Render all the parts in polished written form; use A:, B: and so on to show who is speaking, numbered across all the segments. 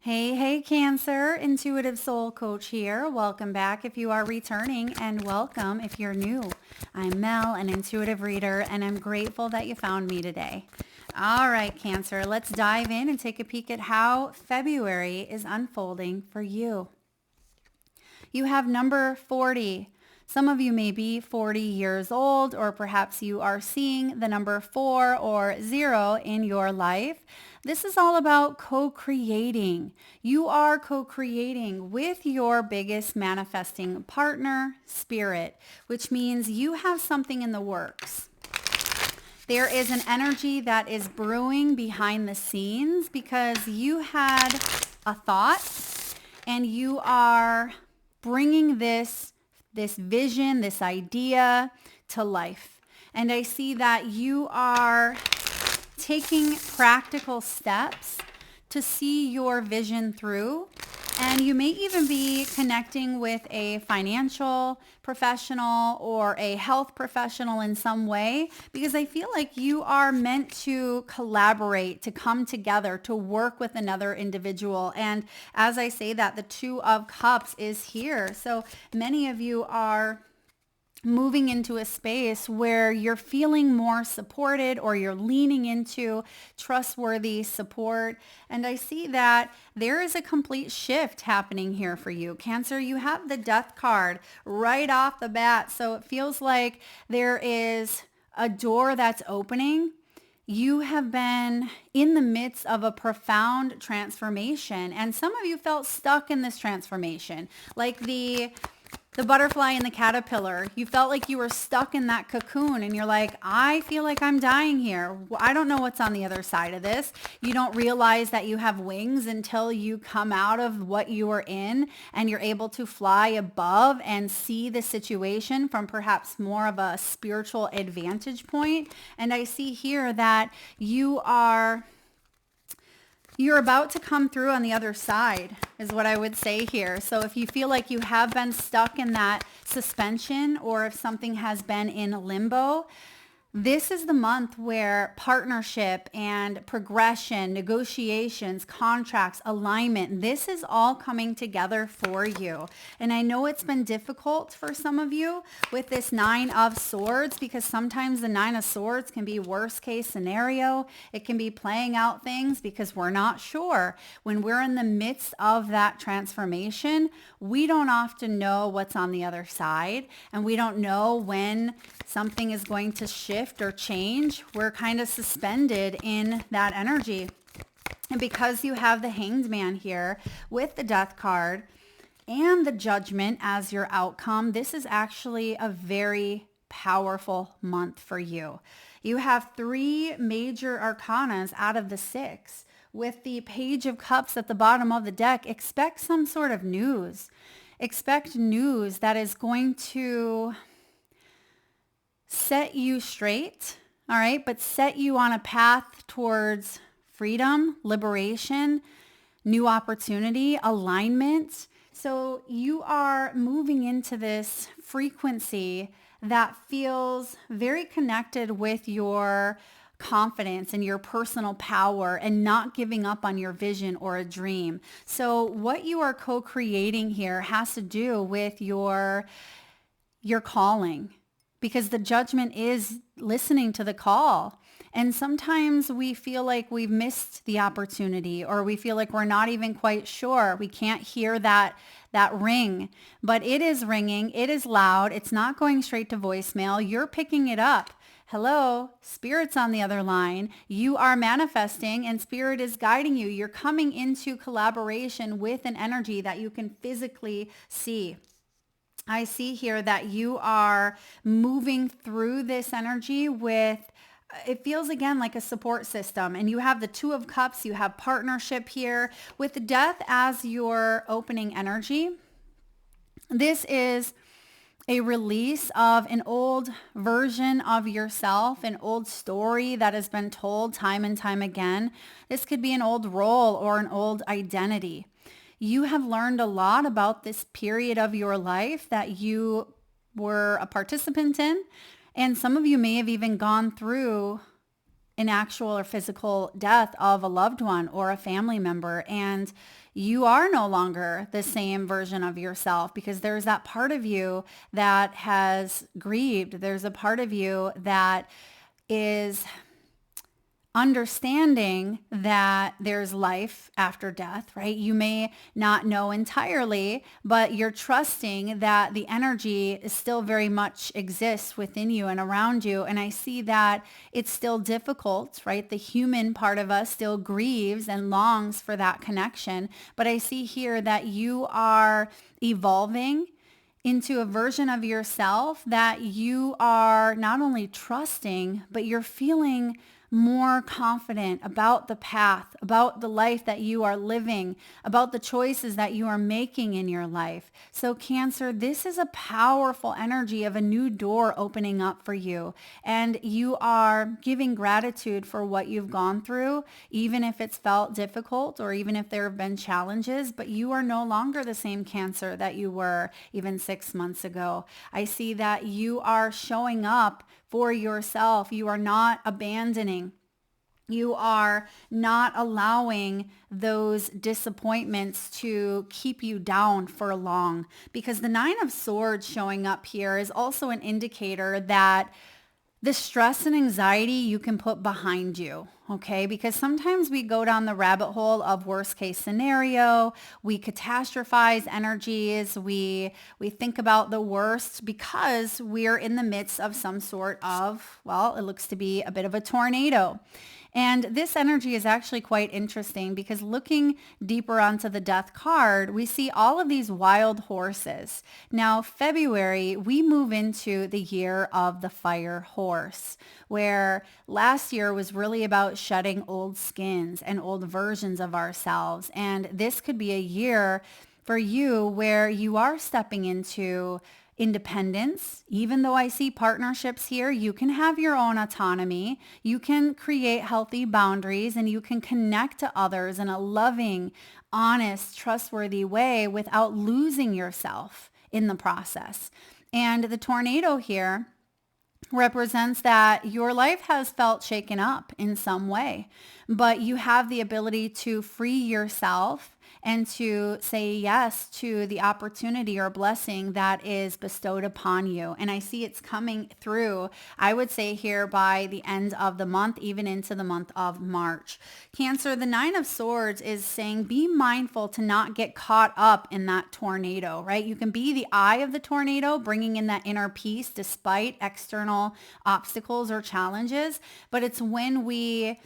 A: Hey, hey, Cancer, Intuitive Soul Coach here. Welcome back if you are returning, and welcome if you're new. I'm Mel, an intuitive reader, and I'm grateful that you found me today. All right, Cancer, let's dive in and take a peek at how February is unfolding for you. You have number 40. Some of you may be 40 years old, or perhaps you are seeing the number 4 or 0 in your life. This is all about co-creating. You are co-creating with your biggest manifesting partner, Spirit, which means you have something in the works. There is an energy that is brewing behind the scenes because you had a thought and you are bringing this vision, this idea to life. And I see that you are taking practical steps to see your vision through. And you may even be connecting with a financial professional or a health professional in some way, because I feel like you are meant to collaborate, to come together, to work with another individual. And as I say that, the Two of Cups is here. So many of you are moving into a space where you're feeling more supported, or you're leaning into trustworthy support. And I see that there is a complete shift happening here for you. Cancer, you have the Death card right off the bat. So it feels like there is a door that's opening. You have been in the midst of a profound transformation, and some of you felt stuck in this transformation, like the butterfly and the caterpillar. You felt like you were stuck in that cocoon, and you're like, I feel like I'm dying here. I don't know what's on the other side of this. You don't realize that you have wings until you come out of what you were in and you're able to fly above and see the situation from perhaps more of a spiritual advantage point. And I see here that you're about to come through on the other side, is what I would say here. So if you feel like you have been stuck in that suspension, or if something has been in limbo, this is the month where partnership and progression, negotiations, contracts, alignment, this is all coming together for you. And I know it's been difficult for some of you with this Nine of Swords, because sometimes the Nine of Swords can be worst case scenario. It can be playing out things because we're not sure. When we're in the midst of that transformation, we don't often know what's on the other side, and we don't know when something is going to shift or change. We're kind of suspended in that energy. And because you have the Hanged Man here with the Death card and the Judgment as your outcome, this is actually a very powerful month for you. You have 3 major arcanas out of the 6. With the Page of Cups at the bottom of the deck, expect some sort of news. Expect news that is going to set you straight, all right, but set you on a path towards freedom, liberation, new opportunity, alignment. So you are moving into this frequency that feels very connected with your confidence and your personal power, and not giving up on your vision or a dream. So what you are co-creating here has to do with your calling, because the Judgment is listening to the call. And sometimes we feel like we've missed the opportunity, or we feel like we're not even quite sure. We can't hear that ring, but it is ringing. It is loud. It's not going straight to voicemail. You're picking it up. Hello, Spirit's on the other line. You are manifesting, and Spirit is guiding you. You're coming into collaboration with an energy that you can physically see. I see here that you are moving through this energy with, it feels again like a support system. And you have the Two of Cups, you have partnership here with the Death as your opening energy. This is a release of an old version of yourself, an old story that has been told time and time again. This could be an old role or an old identity. You have learned a lot about this period of your life that you were a participant in, and some of you may have even gone through an actual or physical death of a loved one or a family member. And you are no longer the same version of yourself because there's that part of you that has grieved. There's a part of you that is understanding that there's life after death, right? You may not know entirely, but you're trusting that the energy still very much exists within you and around you. And I see that it's still difficult, right? The human part of us still grieves and longs for that connection. But I see here that you are evolving into a version of yourself that you are not only trusting, but you're feeling more confident about the path, about the life that you are living, about the choices that you are making in your life. So Cancer, this is a powerful energy of a new door opening up for you. And you are giving gratitude for what you've gone through, even if it's felt difficult or even if there have been challenges, but you are no longer the same Cancer that you were even 6 months ago. I see that you are showing up for yourself. You are not abandoning. You are not allowing those disappointments to keep you down for long, because the 9 of Swords showing up here is also an indicator that the stress and anxiety you can put behind you, okay? Because sometimes we go down the rabbit hole of worst case scenario, we catastrophize energies, we think about the worst because we're in the midst of some sort of, well, it looks to be a bit of a tornado. And this energy is actually quite interesting because looking deeper onto the death card, we see all of these wild horses. Now, February, we move into the year of the fire horse, where last year was really about shedding old skins and old versions of ourselves. And this could be a year for you where you are stepping into independence. Even though I see partnerships here, you can have your own autonomy. You can create healthy boundaries and you can connect to others in a loving, honest, trustworthy way without losing yourself in the process. And the tornado here represents that your life has felt shaken up in some way, but you have the ability to free yourself and to say yes to the opportunity or blessing that is bestowed upon you. And I see it's coming through, I would say here by the end of the month, even into the month of March. Cancer, the 9 of Swords is saying be mindful to not get caught up in that tornado, right? You can be the eye of the tornado, bringing in that inner peace despite external obstacles or challenges. But it's when we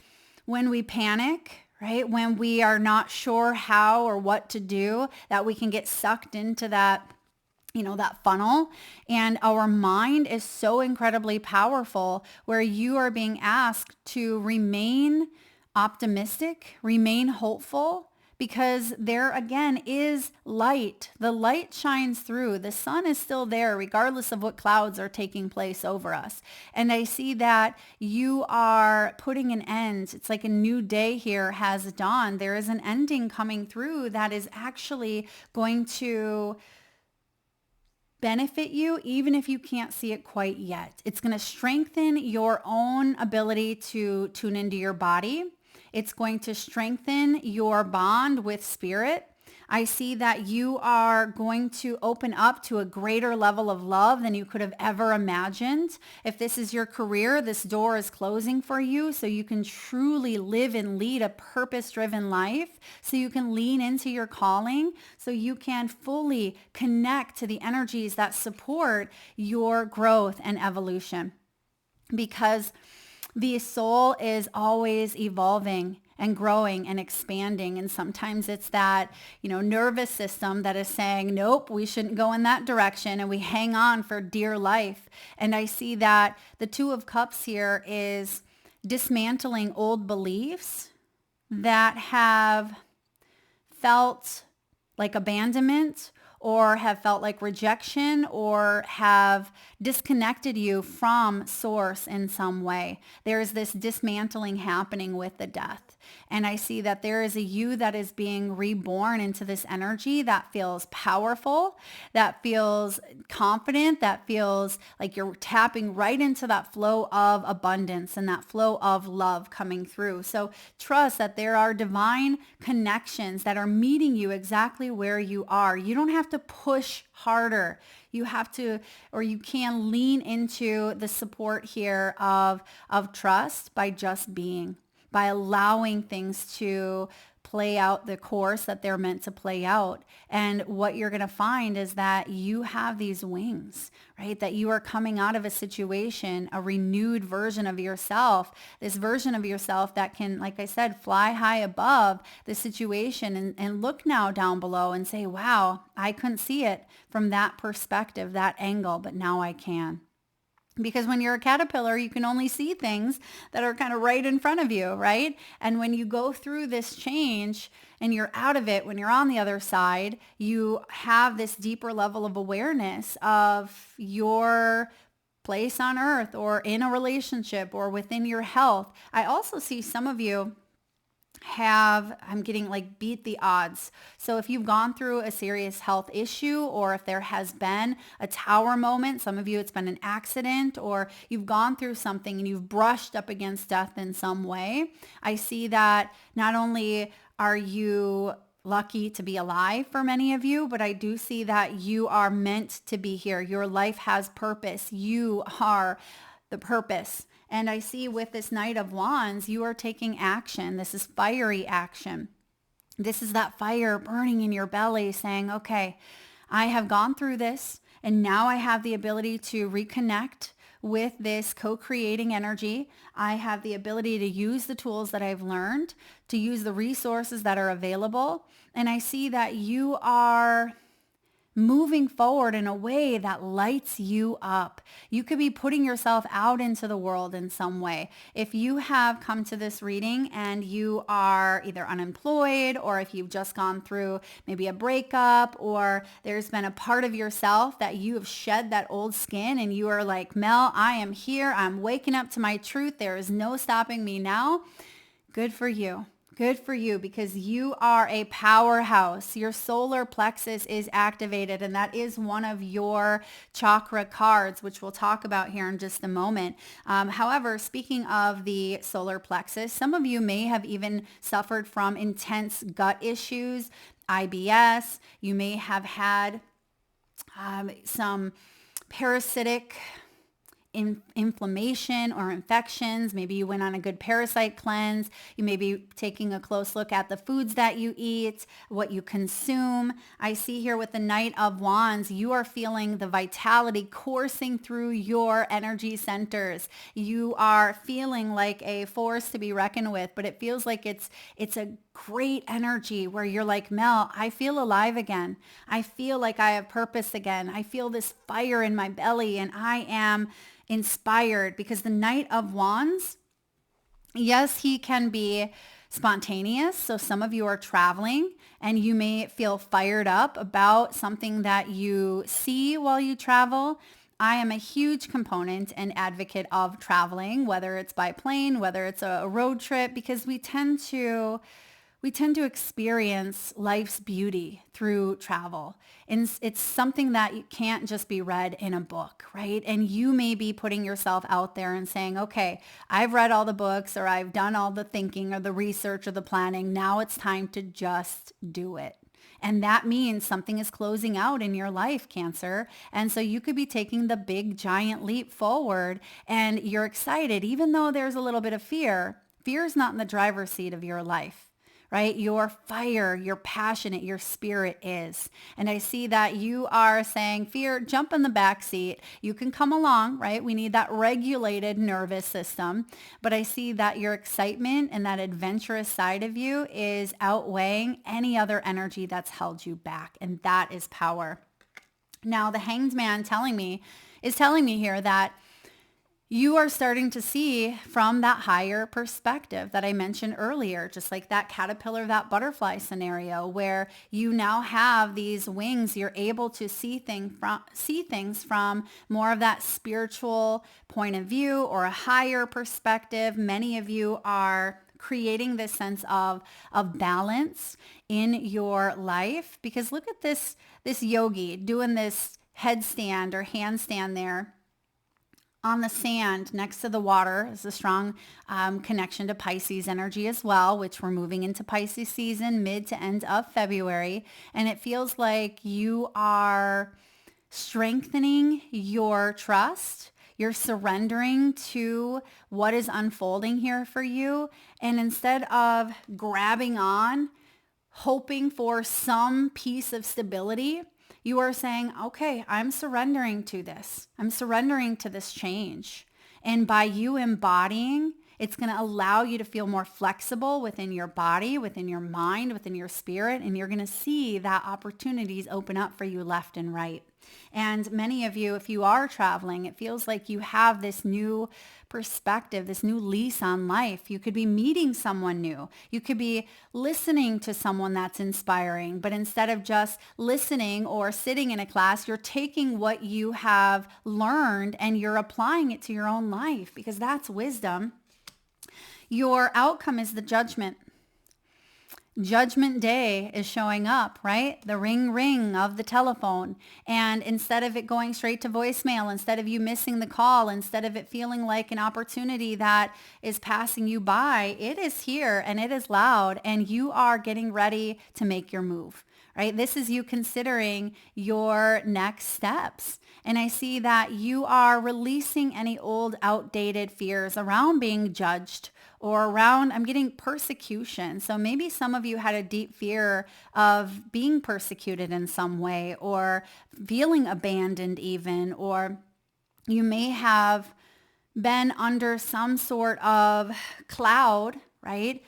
A: panic, right? When we are not sure how or what to do, that we can get sucked into that, that funnel. And our mind is so incredibly powerful where you are being asked to remain optimistic, remain hopeful, because there again is light. The light shines through. The sun is still there regardless of what clouds are taking place over us. And I see that you are putting an end. It's like a new day here has dawned. There is an ending coming through that is actually going to benefit you even if you can't see it quite yet. It's going to strengthen your own ability to tune into your body. It's going to strengthen your bond with spirit. I see that you are going to open up to a greater level of love than you could have ever imagined. If this is your career, this door is closing for you so you can truly live and lead a purpose-driven life, so you can lean into your calling, so you can fully connect to the energies that support your growth and evolution. Because the soul is always evolving and growing and expanding. And sometimes it's that, nervous system that is saying, nope, we shouldn't go in that direction. And we hang on for dear life. And I see that the 2 of Cups here is dismantling old beliefs that have felt like abandonment or have felt like rejection or have disconnected you from source in some way. There is this dismantling happening with the death. And I see that there is a you that is being reborn into this energy that feels powerful, that feels confident, that feels like you're tapping right into that flow of abundance and that flow of love coming through. So trust that there are divine connections that are meeting you exactly where you are. You don't have to push harder. You have to, or you can lean into the support here of trust by just being, by allowing things to play out the course that they're meant to play out. And what you're going to find is that you have these wings, right? That you are coming out of a situation, a renewed version of yourself, this version of yourself that can, like I said, fly high above the situation and look now down below and say, wow, I couldn't see it from that perspective, that angle, but now I can. Because when you're a caterpillar, you can only see things that are kind of right in front of you, right? And when you go through this change and you're out of it, when you're on the other side, you have this deeper level of awareness of your place on earth or in a relationship or within your health. I also see some of you I'm getting like beat the odds. So if you've gone through a serious health issue, or if there has been a tower moment, some of you it's been an accident, or you've gone through something and you've brushed up against death in some way, I see that not only are you lucky to be alive for many of you, but I do see that you are meant to be here. Your life has purpose. You are the purpose. And I see with this Knight of Wands, you are taking action. This is fiery action. This is that fire burning in your belly saying, okay, I have gone through this and now I have the ability to reconnect with this co-creating energy. I have the ability to use the tools that I've learned, to use the resources that are available. And I see that you are moving forward in a way that lights you up. You could be putting yourself out into the world in some way. If you have come to this reading and you are either unemployed, or if you've just gone through maybe a breakup, or there's been a part of yourself that you have shed that old skin and you are like, Mel, I am here. I'm waking up to my truth. There is no stopping me now. Good for you. Good for you, because you are a powerhouse. Your solar plexus is activated, and that is one of your chakra cards, which we'll talk about here in just a moment. However, speaking of the solar plexus, some of you may have even suffered from intense gut issues, IBS. You may have had some parasitic inflammation or infections. Maybe you went on a good parasite cleanse. You may be taking a close look at the foods that you eat, what you consume. I see here with the Knight of Wands, you are feeling the vitality coursing through your energy centers. You are feeling like a force to be reckoned with, but it feels like it's a great energy where you're like, Mel, I feel alive again. I feel like I have purpose again. I feel this fire in my belly and I am inspired, because the Knight of Wands, yes, he can be spontaneous. So some of you are traveling and you may feel fired up about something that you see while you travel. I am a huge component and advocate of traveling, whether it's by plane, whether it's a road trip, because we tend to experience life's beauty through travel. And it's something that can't just be read in a book, right? And you may be putting yourself out there and saying, okay, I've read all the books, or I've done all the thinking or the research or the planning. Now it's time to just do it. And that means something is closing out in your life, Cancer. And so you could be taking the big giant leap forward and you're excited, even though there's a little bit of fear. Fear is not in the driver's seat of your life. Right? Your fire, your passionate, your spirit is. And I see that you are saying, fear, jump in the back seat. You can come along, right? We need that regulated nervous system. But I see that your excitement and that adventurous side of you is outweighing any other energy that's held you back. And that is power. Now, the Hanged Man is telling me here that you are starting to see from that higher perspective that I mentioned earlier, just like that caterpillar, that butterfly scenario, where you now have these wings. You're able to see things from more of that spiritual point of view or a higher perspective. Many of you are creating this sense of balance in your life. Because look at this yogi doing this headstand or handstand there on the sand next to the water. Is a strong connection to Pisces energy as well, which we're moving into Pisces season mid to end of February. And it feels like you are strengthening your trust. You're surrendering to what is unfolding here for you. And instead of grabbing on, hoping for some piece of stability, you are saying, okay, I'm surrendering to this. I'm surrendering to this change. And by you embodying, it's going to allow you to feel more flexible within your body, within your mind, within your spirit. And you're going to see that opportunities open up for you left and right. And many of you, if you are traveling, it feels like you have this new perspective, this new lease on life. You could be meeting someone new. You could be listening to someone that's inspiring. But instead of just listening or sitting in a class, you're taking what you have learned and you're applying it to your own life, because that's wisdom. Your outcome is the judgment. Judgment Day is showing up, right? The ring of the telephone. And instead of it going straight to voicemail, instead of you missing the call, instead of it feeling like an opportunity that is passing you by, it is here and it is loud, and you are getting ready to make your move, right? This is you considering your next steps. And I see that you are releasing any old outdated fears around being judged or around, I'm getting persecution. So maybe some of you had a deep fear of being persecuted in some way, or feeling abandoned even, or you may have been under some sort of cloud, right?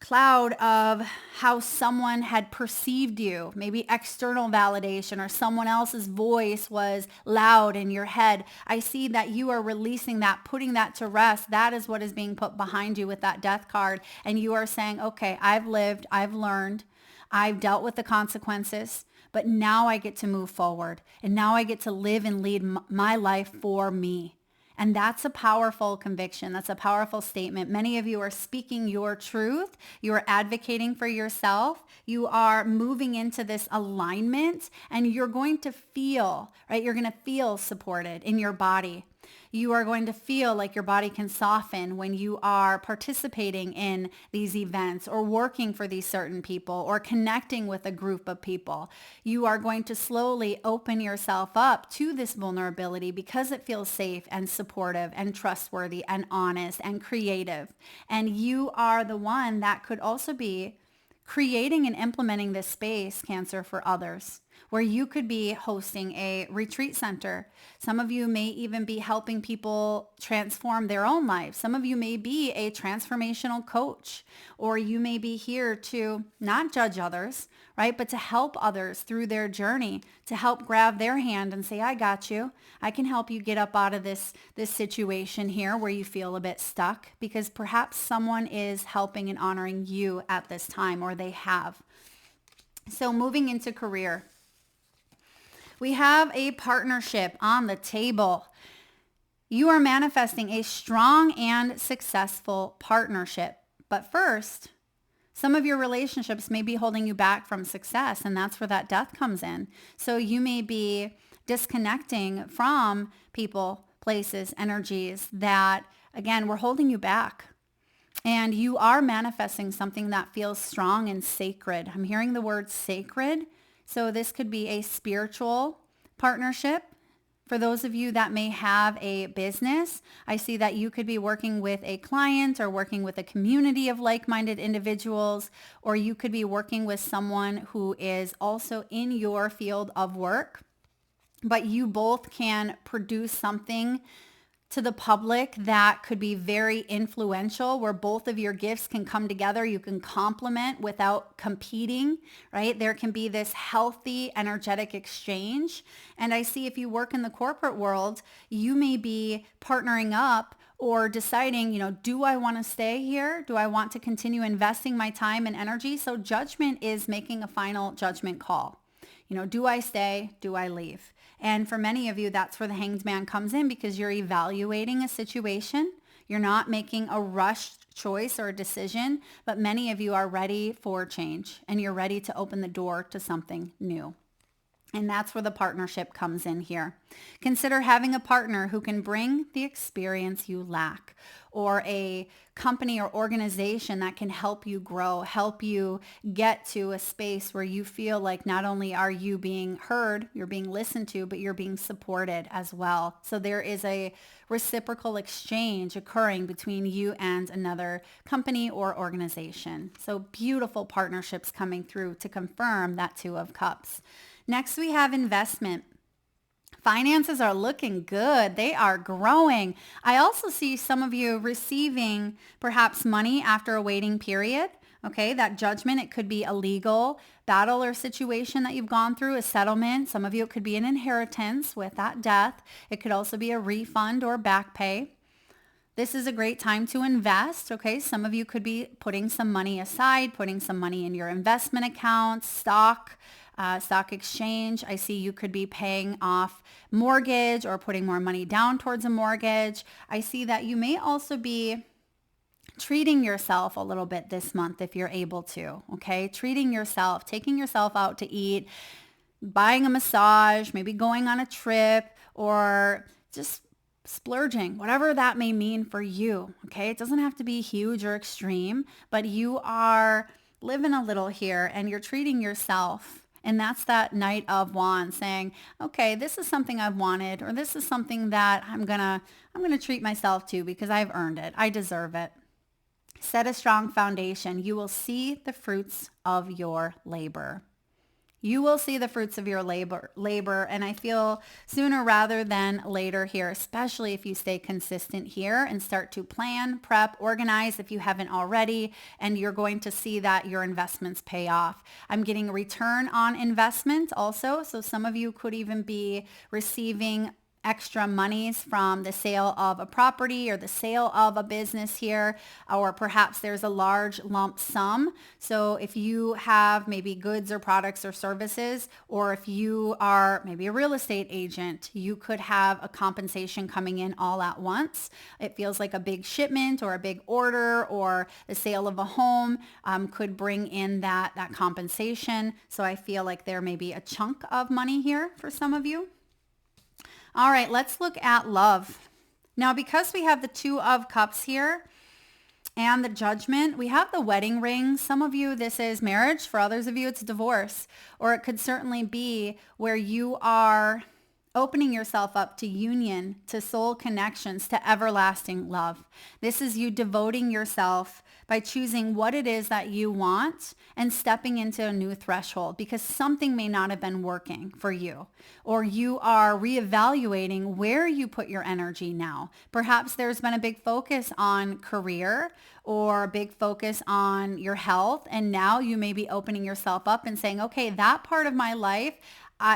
A: Cloud of how someone had perceived you, maybe external validation, or someone else's voice was loud in your head. I see that you are releasing that, putting that to rest. That is what is being put behind you with that death card. And you are saying, okay, I've lived, I've learned, I've dealt with the consequences, but now I get to move forward. And now I get to live and lead my life for me. And that's a powerful conviction. That's a powerful statement. Many of you are speaking your truth. You are advocating for yourself. You are moving into this alignment, and you're going to feel, right? You're going to feel supported in your body. You are going to feel like your body can soften when you are participating in these events or working for these certain people or connecting with a group of people. You are going to slowly open yourself up to this vulnerability because it feels safe and supportive and trustworthy and honest and creative. And you are the one that could also be creating and implementing this space, Cancer, for others, where you could be hosting a retreat center. Some of you may even be helping people transform their own lives. Some of you may be a transformational coach, or you may be here to not judge others, right? But to help others through their journey, to help grab their hand and say, I got you. I can help you get up out of this situation here where you feel a bit stuck, because perhaps someone is helping and honoring you at this time, or they have. So moving into career. We have a partnership on the table. You are manifesting a strong and successful partnership. But first, some of your relationships may be holding you back from success, and that's where that death comes in. So you may be disconnecting from people, places, energies that, again, were holding you back. And you are manifesting something that feels strong and sacred. I'm hearing the word sacred. So this could be a spiritual partnership. For those of you that may have a business, I see that you could be working with a client or working with a community of like-minded individuals, or you could be working with someone who is also in your field of work, but you both can produce something to the public that could be very influential, where both of your gifts can come together. You can complement without competing, right? There can be this healthy, energetic exchange. And I see if you work in the corporate world, you may be partnering up or deciding, do I want to stay here? Do I want to continue investing my time and energy? So judgment is making a final judgment call. Do I stay? Do I leave? And for many of you, that's where the Hanged Man comes in, because you're evaluating a situation. You're not making a rushed choice or a decision, but many of you are ready for change and you're ready to open the door to something new. And that's where the partnership comes in here. Consider having a partner who can bring the experience you lack, or a company or organization that can help you grow, help you get to a space where you feel like not only are you being heard, you're being listened to, but you're being supported as well. So there is a reciprocal exchange occurring between you and another company or organization. So beautiful partnerships coming through to confirm that Two of Cups. Next, we have investment. Finances are looking good. They are growing. I also see some of you receiving perhaps money after a waiting period. Okay, that judgment, it could be a legal battle or situation that you've gone through, a settlement. Some of you, it could be an inheritance with that death. It could also be a refund or back pay. This is a great time to invest, okay? Some of you could be putting some money aside, putting some money in your investment accounts, stock exchange. I see you could be paying off mortgage or putting more money down towards a mortgage. I see that you may also be treating yourself a little bit this month if you're able to, okay? Treating yourself, taking yourself out to eat, buying a massage, maybe going on a trip, or just splurging, whatever that may mean for you, okay? It doesn't have to be huge or extreme, but you are living a little here and you're treating yourself. And that's that Knight of Wands saying, okay, this is something I've wanted, or this is something that I'm gonna treat myself to because I've earned it. I deserve it. Set a strong foundation. You will see the fruits of your labor. You will see the fruits of your labor, and I feel sooner rather than later here, especially if you stay consistent here and start to plan, prep, organize if you haven't already, and you're going to see that your investments pay off. I'm getting a return on investment also, so some of you could even be receiving extra monies from the sale of a property or the sale of a business here, or perhaps there's a large lump sum. So if you have maybe goods or products or services, or if you are maybe a real estate agent, you could have a compensation coming in all at once. It feels like a big shipment or a big order, or the sale of a home could bring in that compensation. So I feel like there may be a chunk of money here for some of you. All right, let's look at love. Now, because we have the Two of Cups here and the Judgment, we have the wedding ring. Some of you, this is marriage. For others of you, it's divorce. Or it could certainly be where you are opening yourself up to union, to soul connections, to everlasting love. This is you devoting yourself by choosing what it is that you want and stepping into a new threshold, because something may not have been working for you, or you are reevaluating where you put your energy now. Perhaps there's been a big focus on career or a big focus on your health, and now you may be opening yourself up and saying, okay, that part of my life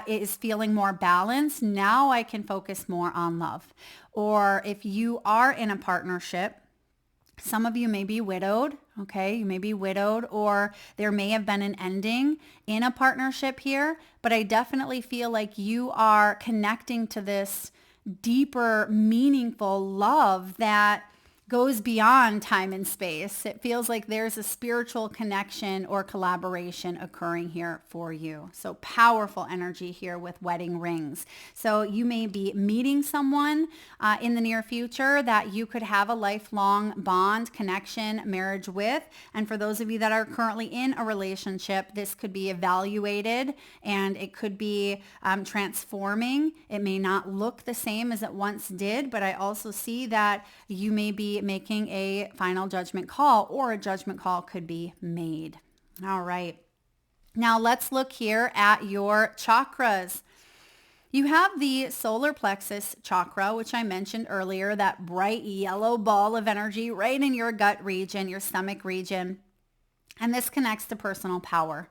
A: is feeling more balanced. Now I can focus more on love. Or if you are in a partnership, some of you may be widowed, okay? You may be widowed, or there may have been an ending in a partnership here, but I definitely feel like you are connecting to this deeper, meaningful love that goes beyond time and space. It feels like there's a spiritual connection or collaboration occurring here for you. So powerful energy here with wedding rings. So you may be meeting someone in the near future that you could have a lifelong bond, connection, marriage with. And for those of you that are currently in a relationship, this could be evaluated and it could be transforming. It may not look the same as it once did, but I also see that you may be making a final judgment call, or a judgment call could be made. All right. Now let's look here at your chakras. You have the solar plexus chakra, which I mentioned earlier, that bright yellow ball of energy right in your gut region, your stomach region. And this connects to personal power.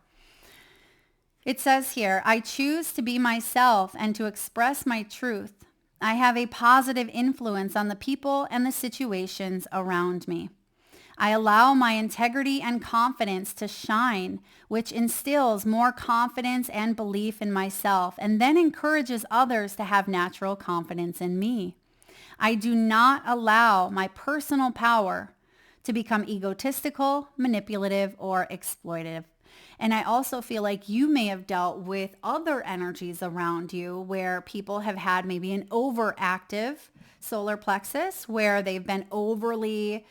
A: It says here, I choose to be myself and to express my truth. I have a positive influence on the people and the situations around me. I allow my integrity and confidence to shine, which instills more confidence and belief in myself, and then encourages others to have natural confidence in me. I do not allow my personal power to become egotistical, manipulative, or exploitive. And I also feel like you may have dealt with other energies around you where people have had maybe an overactive solar plexus, where they've been overly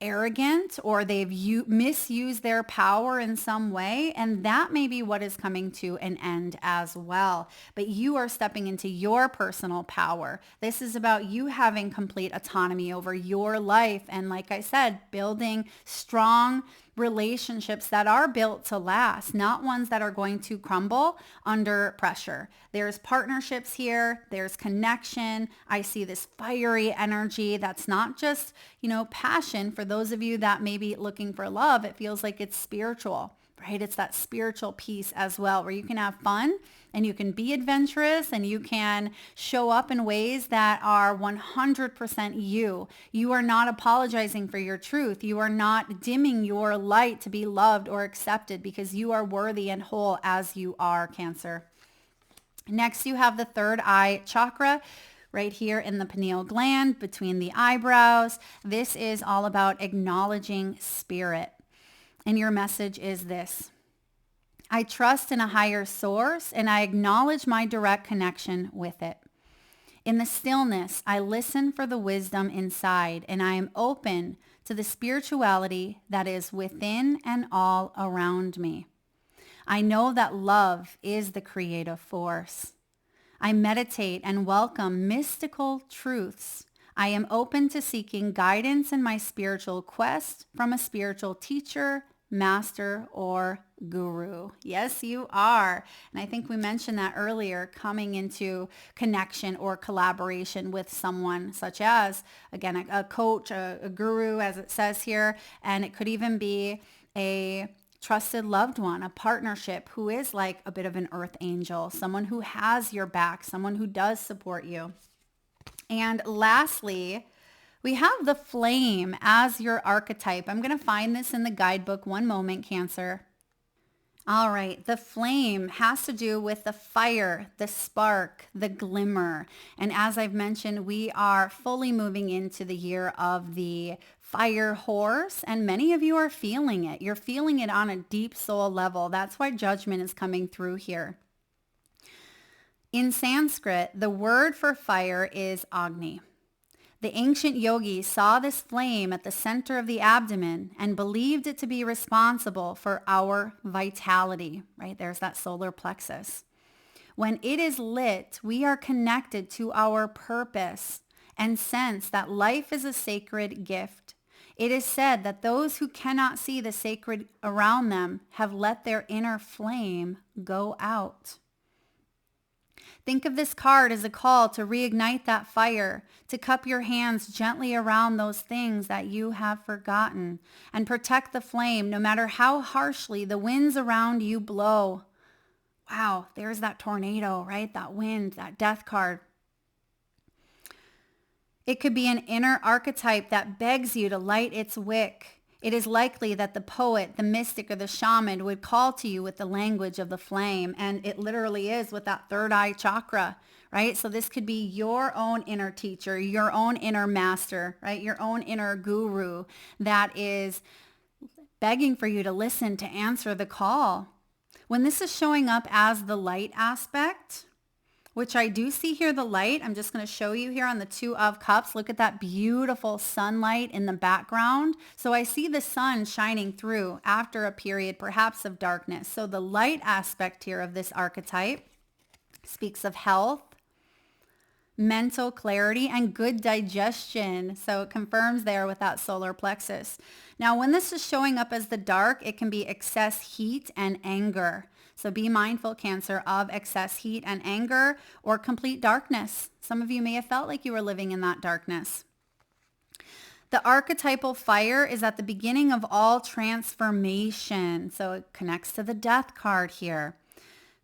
A: arrogant or they've misused their power in some way. And that may be what is coming to an end as well. But you are stepping into your personal power. This is about you having complete autonomy over your life. And like I said, building strong relationships that are built to last, not ones that are going to crumble under pressure. There's partnerships here. There's connection. I see this fiery energy that's not just, passion. For those of you that may be looking for love, it feels like it's spiritual, right? It's that spiritual piece as well, where you can have fun and you can be adventurous and you can show up in ways that are 100% you. You are not apologizing for your truth. You are not dimming your light to be loved or accepted, because you are worthy and whole as you are, Cancer. Next, you have the third eye chakra right here in the pineal gland between the eyebrows. This is all about acknowledging spirit. And your message is this: I trust in a higher source and I acknowledge my direct connection with it. In the stillness, I listen for the wisdom inside, and I am open to the spirituality that is within and all around me. I know that love is the creative force. I meditate and welcome mystical truths. I am open to seeking guidance in my spiritual quest from a spiritual teacher, master, or guru. Yes, you are. And I think we mentioned that earlier, coming into connection or collaboration with someone such as, again, a coach, a guru, as it says here, and it could even be a trusted loved one, a partnership who is like a bit of an earth angel, someone who has your back, someone who does support you. And lastly, we have the flame as your archetype. I'm going to find this in the guidebook. One moment, Cancer. All right, the flame has to do with the fire, the spark, the glimmer. And as I've mentioned, we are fully moving into the year of the fire horse, and many of you are feeling it. You're feeling it on a deep soul level. That's why judgment is coming through here. In Sanskrit, the word for fire is Agni. The ancient yogis saw this flame at the center of the abdomen and believed it to be responsible for our vitality, right? There's that solar plexus. When it is lit, we are connected to our purpose and sense that life is a sacred gift. It is said that those who cannot see the sacred around them have let their inner flame go out. Think of this card as a call to reignite that fire, to cup your hands gently around those things that you have forgotten, and protect the flame no matter how harshly the winds around you blow. Wow, there's that tornado, right? That wind, that death card. It could be an inner archetype that begs you to light its wick. It is likely that the poet, the mystic, or the shaman would call to you with the language of the flame. And it literally is with that third eye chakra, right? So this could be your own inner teacher, your own inner master, right? Your own inner guru that is begging for you to listen, to answer the call. When this is showing up as the light aspect, which I do see here, the light, I'm just going to show you here on the Two of Cups. Look at that beautiful sunlight in the background. So I see the sun shining through after a period perhaps of darkness. So the light aspect here of this archetype speaks of health, mental clarity, and good digestion. So it confirms there with that solar plexus. Now, when this is showing up as the dark, it can be excess heat and anger. So be mindful, Cancer, of excess heat and anger or complete darkness. Some of you may have felt like you were living in that darkness. The archetypal fire is at the beginning of all transformation. So it connects to the death card here.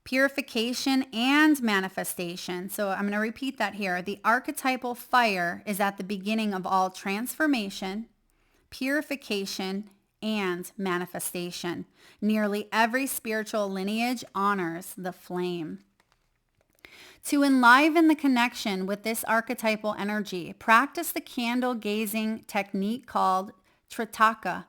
A: Purification and manifestation. So I'm going to repeat that here. The archetypal fire is at the beginning of all transformation, purification, and manifestation. Nearly every spiritual lineage honors the flame. To enliven the connection with this archetypal energy, practice the candle gazing technique called Tritaka.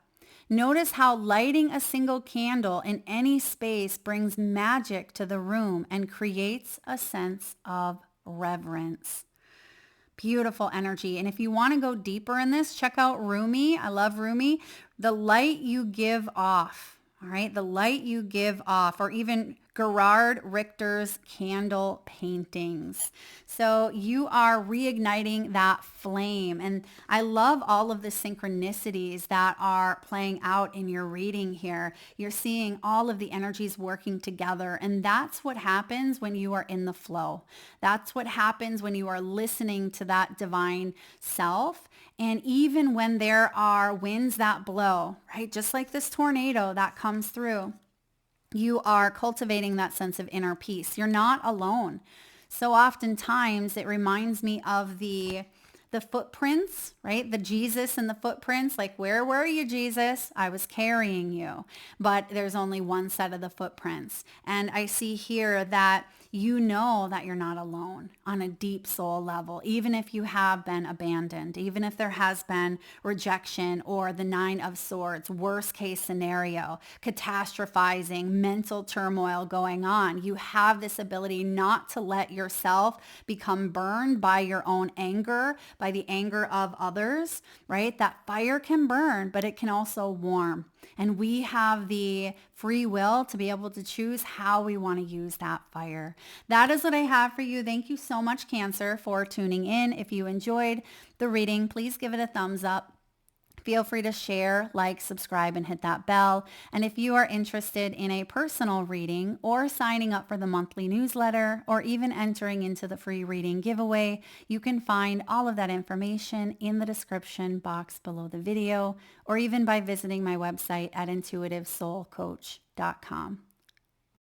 A: Notice how lighting a single candle in any space brings magic to the room and creates a sense of reverence. Beautiful energy. And if you want to go deeper in this, check out Rumi. I love Rumi. The light you give off, all right? The light you give off, or even Gerhard Richter's candle paintings. So you are reigniting that flame. And I love all of the synchronicities that are playing out in your reading here. You're seeing all of the energies working together. And that's what happens when you are in the flow. That's what happens when you are listening to that divine self. And even when there are winds that blow, right? Just like this tornado that comes through, you are cultivating that sense of inner peace. You're not alone. So oftentimes it reminds me of the footprints, right? The Jesus and the footprints, like, where were you, Jesus? I was carrying you. But there's only one set of the footprints. And I see here that you know that you're not alone on a deep soul level, even if you have been abandoned, even if there has been rejection or the 9 of Swords, worst case scenario, catastrophizing, mental turmoil going on. You have this ability not to let yourself become burned by your own anger, by the anger of others, right? That fire can burn, but it can also warm. And we have the free will to be able to choose how we want to use that fire. That is what I have for you. Thank you so much, Cancer, for tuning in. If you enjoyed the reading, please give it a thumbs up. Feel free to share, like, subscribe, and hit that bell. And if you are interested in a personal reading or signing up for the monthly newsletter or even entering into the free reading giveaway, you can find all of that information in the description box below the video or even by visiting my website at intuitivesoulcoach.com.